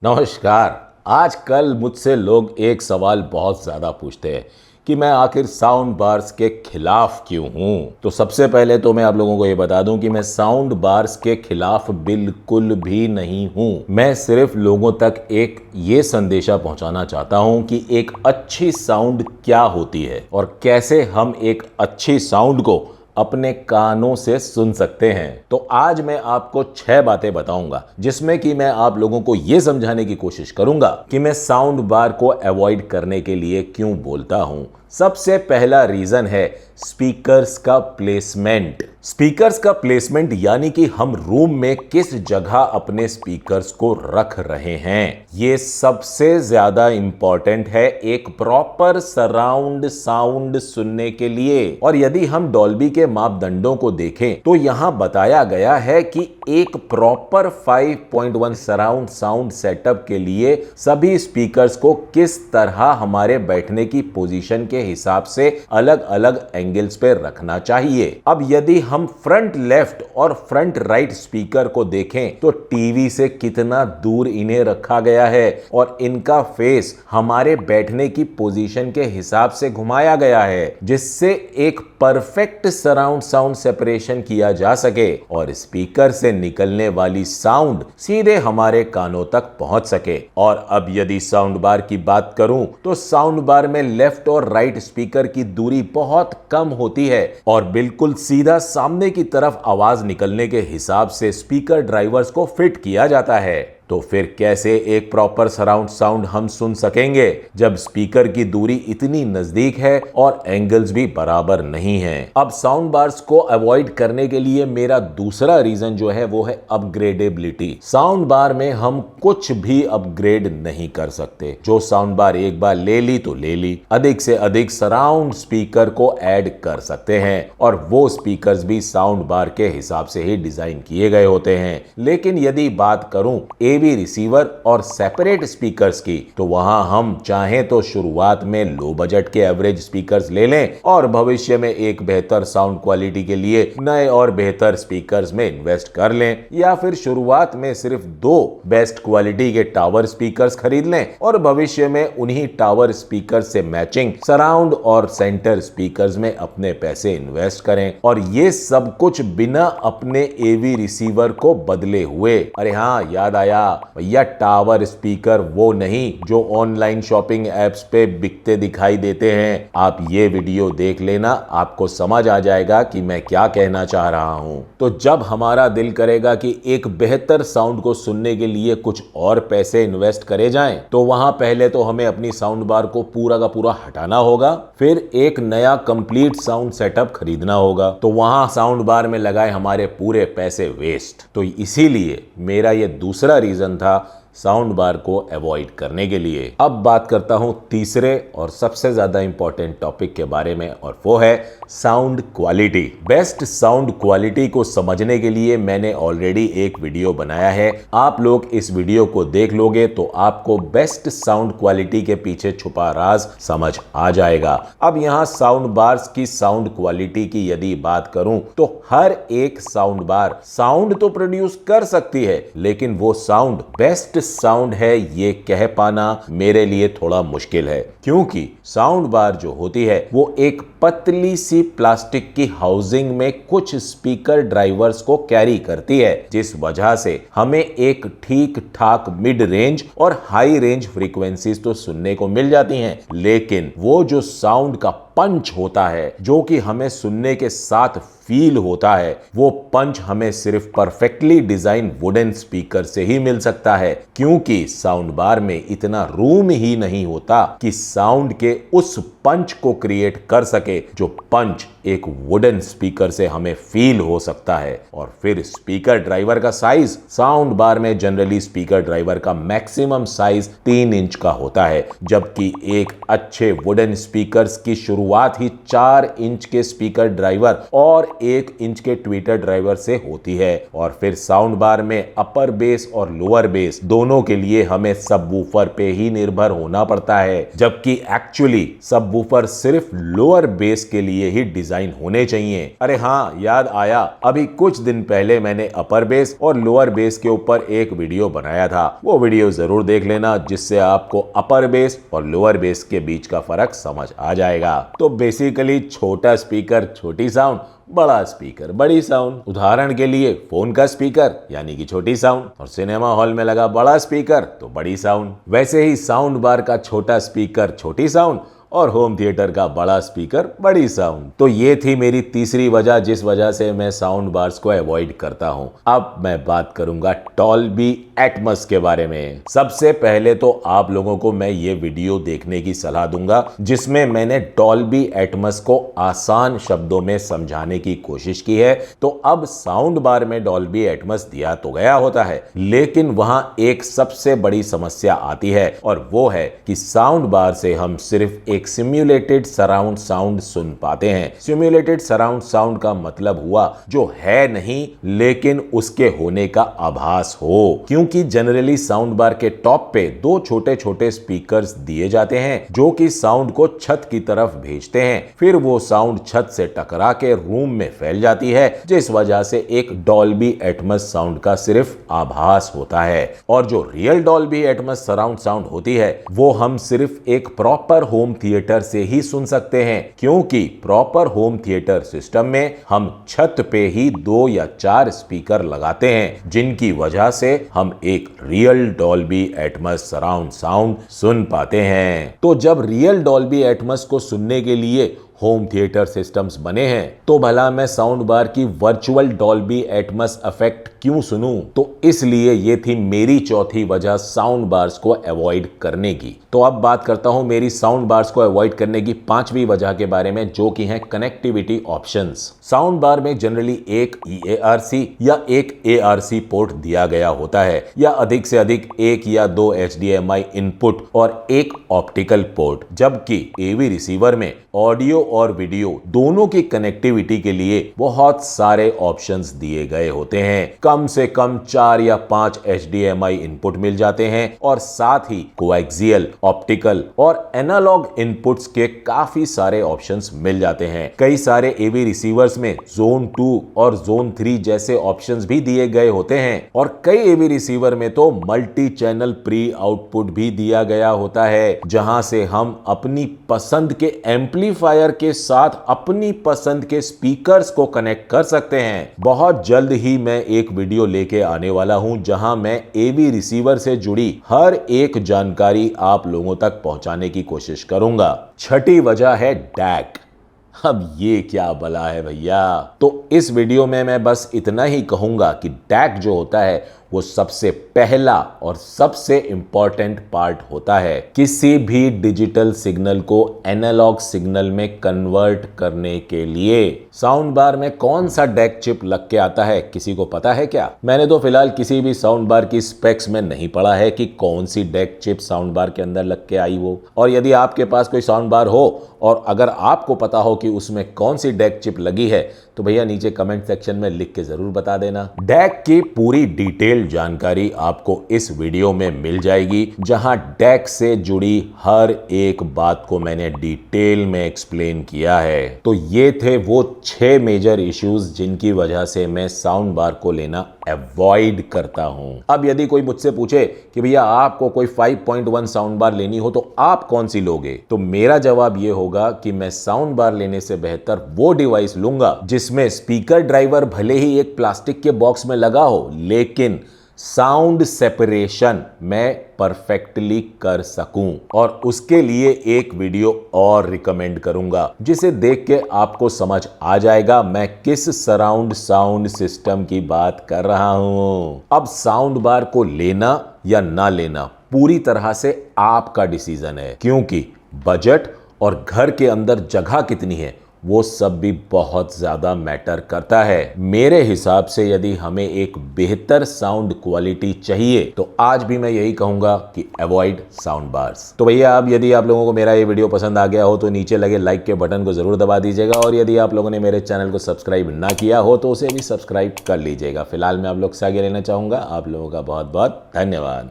नमस्कार। आजकल मुझसे लोग एक सवाल बहुत ज़्यादा पूछते हैं कि मैं आखिर साउंड बार्स के खिलाफ क्यों हूं। तो सबसे पहले तो मैं आप लोगों को ये बता दूं कि मैं साउंड बार्स के खिलाफ बिल्कुल भी नहीं हूं। मैं सिर्फ लोगों तक एक ये संदेशा पहुंचाना चाहता हूं कि एक अच्छी साउंड क्या होती है और कैसे हम एक अच्छी साउंड को अपने कानों से सुन सकते हैं। तो आज मैं आपको 6 बातें बताऊंगा जिसमें कि मैं आप लोगों को यह समझाने की कोशिश करूंगा कि मैं साउंड बार को अवॉइड करने के लिए क्यों बोलता हूं। सबसे पहला रीजन है स्पीकर्स का प्लेसमेंट। स्पीकर्स का प्लेसमेंट यानी कि हम रूम में किस जगह अपने स्पीकर्स को रख रहे हैं, यह सबसे ज्यादा इंपॉर्टेंट है एक प्रॉपर सराउंड साउंड सुनने के लिए। और यदि हम डॉल्बी के मापदंडों को देखें तो यहां बताया गया है कि एक प्रॉपर 5.1 सराउंड साउंड सेटअप के लिए सभी स्पीकर्स को किस तरह हमारे बैठने की पोजीशन के हिसाब से अलग अलग एंगल्स पे रखना चाहिए। अब यदि हम फ्रंट लेफ्ट और फ्रंट राइट स्पीकर को देखें तो टीवी से कितना दूर इन्हें रखा गया है और इनका फेस हमारे बैठने की पोजीशन के हिसाब से घुमाया गया है, जिससे एक परफेक्ट सराउंड साउंड सेपरेशन किया जा सके और स्पीकर से निकलने वाली साउंड सीधे हमारे कानों तक पहुंच सके। और अब यदि साउंड बार की बात करूं तो साउंड बार में लेफ्ट और राइट स्पीकर की दूरी बहुत कम होती है और बिल्कुल सीधा सामने की तरफ आवाज निकलने के हिसाब से स्पीकर ड्राइवर्स को फिट किया जाता है। तो फिर कैसे एक प्रॉपर सराउंड साउंड हम सुन सकेंगे जब स्पीकर की दूरी इतनी नजदीक है और एंगल्स भी बराबर नहीं हैं। अब साउंड बार्स को अवॉइड करने के लिए मेरा दूसरा रीजन जो है वो है अपग्रेडेबिलिटी। साउंड बार में हम कुछ भी अपग्रेड नहीं कर सकते। जो साउंड बार एक बार ले ली तो ले ली, अधिक से अधिक सराउंड स्पीकर को ऐड कर सकते हैं और वो स्पीकर्स भी साउंड बार के हिसाब से ही डिजाइन किए गए होते हैं। लेकिन यदि बात करूं एवी रिसीवर और सेपरेट स्पीकर्स की तो वहां हम चाहें तो शुरुआत में लो बजट के एवरेज स्पीकर्स ले लें और भविष्य में एक बेहतर साउंड क्वालिटी के लिए नए और बेहतर स्पीकर्स में इन्वेस्ट कर लें, या फिर शुरुआत में सिर्फ 2 बेस्ट क्वालिटी के टावर स्पीकर्स खरीद लें और भविष्य में उन्हीं टावर स्पीकर से मैचिंग सराउंड और सेंटर स्पीकर्स में अपने पैसे इन्वेस्ट करें। और ये सब कुछ बिना अपने एवी रिसीवर को बदले हुए। अरे हाँ, याद आया भैया, टावर स्पीकर वो नहीं जो ऑनलाइन शॉपिंग एप्स पे बिकते दिखाई देते हैं। आप ये वीडियो देख लेना, आपको समझ आ जाएगा कि मैं क्या कहना चाह रहा हूं। तो जब हमारा दिल करेगा कि एक बेहतर साउंड को सुनने के लिए कुछ और पैसे इन्वेस्ट करे जाएं, तो वहां पहले तो हमें अपनी साउंड बार को पूरा का पूरा हटाना होगा, फिर एक नया कंप्लीट साउंड सेटअप खरीदना होगा। तो वहां साउंड बार में लगाए हमारे पूरे पैसे वेस्ट। तो इसीलिए मेरा ये दूसरा रीजन था साउंड बार को अवॉइड करने के लिए। अब बात करता हूं तीसरे और सबसे ज्यादा इंपॉर्टेंट टॉपिक के बारे में और वो है sound quality. Best sound quality को समझने के लिए मैंने ऑलरेडी एक वीडियो बनाया है। आप लोग इस वीडियो को देख लोगे तो आपको बेस्ट साउंड क्वालिटी के पीछे छुपा राज समझ आ जाएगा। अब यहां साउंड बार्स की साउंड क्वालिटी की यदि बात करूं तो हर एक साउंड बार साउंड तो प्रोड्यूस कर सकती है, लेकिन वो साउंड बेस्ट साउंड है ये कह पाना मेरे लिए थोड़ा मुश्किल है, क्योंकि साउंड बार जो होती है वो एक पतली सी प्लास्टिक की हाउसिंग में कुछ स्पीकर ड्राइवर्स को कैरी करती है, जिस वजह से हमें एक ठीक ठाक मिड रेंज और हाई रेंज फ्रीक्वेंसीज तो सुनने को मिल जाती हैं, लेकिन वो जो साउंड का पंच होता है जो कि हमें सुनने के साथ फील होता है, वो पंच हमें सिर्फ परफेक्टली डिजाइन वुडन स्पीकर से ही मिल सकता है, क्योंकि साउंड बार में इतना रूम ही नहीं होता कि साउंड के उस पंच को क्रिएट कर सके जो पंच एक वुडन स्पीकर से हमें फील हो सकता है। और फिर स्पीकर ड्राइवर का साइज, साउंड बार में जनरली स्पीकर ड्राइवर का मैक्सिमम साइज 3 इंच का होता है, जबकि एक अच्छे वुडन स्पीकर्स की शुरुआत ही 4 इंच के स्पीकर ड्राइवर और 1 इंच के ट्विटर ड्राइवर से होती है। और फिर साउंड बार में अपर बेस और लोअर बेस दोनों के लिए हमें सबवूफर पे ही निर्भर होना पड़ता है, जबकि एक्चुअली सबवूफर सिर्फ लोअर बेस के लिए ही डिजाइन डिजाइन होने चाहिए। अरे हाँ, याद आया, अभी कुछ दिन पहले मैंने अपर बेस और लोअर बेस के ऊपर एक वीडियो बनाया था। वो वीडियो जरूर देख लेना, जिससे आपको अपर बेस और लोअर बेस के बीच का फर्क समझ आ जाएगा। तो बेसिकली छोटा स्पीकर छोटी साउंड, बड़ा स्पीकर बड़ी साउंड। उदाहरण के लिए फोन का स्पीकर यानी कि छोटी साउंड, और सिनेमा हॉल में लगा बड़ा स्पीकर तो बड़ी साउंड। वैसे ही साउंड बार का छोटा स्पीकर छोटी साउंड और होम थिएटर का बड़ा स्पीकर बड़ी साउंड। तो ये थी मेरी तीसरी वजह जिस वजह से मैं साउंड बार्स को अवॉइड करता हूं। अब मैं बात करूंगा डॉल्बी एटमॉस के बारे में। सबसे पहले तो आप लोगों को मैं ये वीडियो देखने की सलाह दूंगा जिसमें मैंने डॉल्बी एटमॉस को आसान शब्दों में समझाने की कोशिश की है। तो अब साउंड बार में डॉल्बी एटमॉस दिया तो गया होता है, लेकिन वहां एक सबसे बड़ी समस्या आती है, और वो है कि साउंड बार से हम सिर्फ एक सिम्युलेटेड सराउंड साउंड सुन पाते हैं। सिम्युलेटेड सराउंड साउंड का मतलब हुआ जो है नहीं लेकिन उसके होने का आभास हो, क्योंकि जनरली साउंड बार के टॉप पे दो छोटे छोटे स्पीकर्स दिए जाते हैं जो कि साउंड को छत की तरफ भेजते हैं। फिर वो साउंड छत से टकरा के रूम में फैल जाती है, जिस वजह से एक डॉल्बी एटमॉस साउंड का सिर्फ आभास होता है। और जो real Dolby Atmos surround sound होती है वो हम सिर्फ एक प्रॉपर होम थिएटर से ही सुन सकते हैं, क्योंकि प्रॉपर होम थिएटर सिस्टम में हम छत पे ही 2 या 4 स्पीकर लगाते हैं, जिनकी वजह से हम एक real Dolby Atmos surround sound सुन पाते हैं। तो जब रियल डॉल्बी एटमॉस को सुनने के लिए होम थिएटर सिस्टम्स बने हैं, तो भला मैं साउंड बार की वर्चुअल डॉल्बी एटमॉस इफेक्ट क्यों सुनूं? तो इसलिए ये थी मेरी चौथी वजह साउंड बार्स को अवॉइड करने की। तो अब बात करता हूं मेरी साउंड बार्स को अवॉइड करने की पांचवी वजह के बारे में, जो कि है कनेक्टिविटी ऑप्शंस। साउंड बार में जनरली एक EARC या एक ARC पोर्ट दिया गया होता है, या अधिक से अधिक 1 या 2 HDMI इनपुट और एक ऑप्टिकल पोर्ट, जबकि AV रिसीवर में ऑडियो और वीडियो दोनों की कनेक्टिविटी के लिए बहुत सारे ऑप्शंस दिए गए होते हैं। कम से कम 4 या 5 HDMI इनपुट मिल जाते हैं, और साथ ही कोएक्सियल, ऑप्टिकल और एनालॉग इनपुट्स के काफी सारे ऑप्शंस मिल जाते हैं। कई सारे AV रिसीवर्स में जोन 2 और जोन 3 जैसे ऑप्शंस भी दिए गए होते हैं, और कई AV रिसीवर में तो मल्टी चैनल प्री आउटपुट भी दिया गया होता है, जहां से हम अपनी पसंद के एम्पलीफायर के साथ अपनी पसंद के स्पीकर्स को कनेक्ट कर सकते हैं। बहुत जल्द ही मैं एक वीडियो लेके आने वाला हूं जहां मैं AV रिसीवर से जुड़ी हर एक जानकारी आप लोगों तक पहुंचाने की कोशिश करूंगा। छठी वजह है DAC। अब ये क्या बला है भैया? तो इस वीडियो में मैं बस इतना ही कहूंगा कि DAC जो होता है वो सबसे पहला और सबसे इंपॉर्टेंट पार्ट होता है किसी भी डिजिटल सिग्नल को एनालॉग सिग्नल में कन्वर्ट करने के लिए। साउंड बार में कौन सा DAC चिप लग के आता है, किसी को पता है क्या? मैंने तो फिलहाल किसी भी साउंड बार की स्पेक्स में नहीं पढ़ा है कि कौन सी DAC चिप साउंड बार के अंदर लग के आई वो। और यदि आपके पास कोई साउंड बार हो और अगर आपको पता हो कि उसमें कौन सी DAC चिप लगी है, तो भैया नीचे कमेंट सेक्शन में लिख के जरूर बता देना। DAC की पूरी डिटेल जानकारी आपको इस वीडियो में मिल जाएगी, जहां DAC से जुड़ी हर एक बात को मैंने डिटेल में एक्सप्लेन किया है। तो ये थे वो 6 मेजर इश्यूज जिनकी वजह से मैं साउंड बार को लेना अवॉइड करता हूं। अब यदि कोई मुझसे पूछे कि भैया आपको कोई 5.1 साउंड बार लेनी हो तो आप कौन सी लोगे, तो मेरा जवाब ये होगा कि मैं साउंड बार लेने से बेहतर वो डिवाइस लूंगा जिसमें स्पीकर ड्राइवर भले ही एक प्लास्टिक के बॉक्स में लगा हो, लेकिन साउंड सेपरेशन मैं परफेक्टली कर सकूं। और उसके लिए एक वीडियो और रिकमेंड करूंगा जिसे देख के आपको समझ आ जाएगा मैं किस सराउंड साउंड सिस्टम की बात कर रहा हूं। अब साउंड बार को लेना या ना लेना पूरी तरह से आपका डिसीजन है, क्योंकि बजट और घर के अंदर जगह कितनी है वो सब भी बहुत ज्यादा मैटर करता है। मेरे हिसाब से यदि हमें एक बेहतर साउंड क्वालिटी चाहिए तो आज भी मैं यही कहूंगा कि अवॉइड साउंड बार्स। तो भैया अब यदि आप लोगों को मेरा ये वीडियो पसंद आ गया हो तो नीचे लगे लाइक के बटन को जरूर दबा दीजिएगा, और यदि आप लोगों ने मेरे चैनल को सब्सक्राइब ना किया हो तो उसे भी सब्सक्राइब कर लीजिएगा। फिलहाल मैं आप लोग से आगे लेना चाहूंगा। आप लोगों का बहुत बहुत धन्यवाद।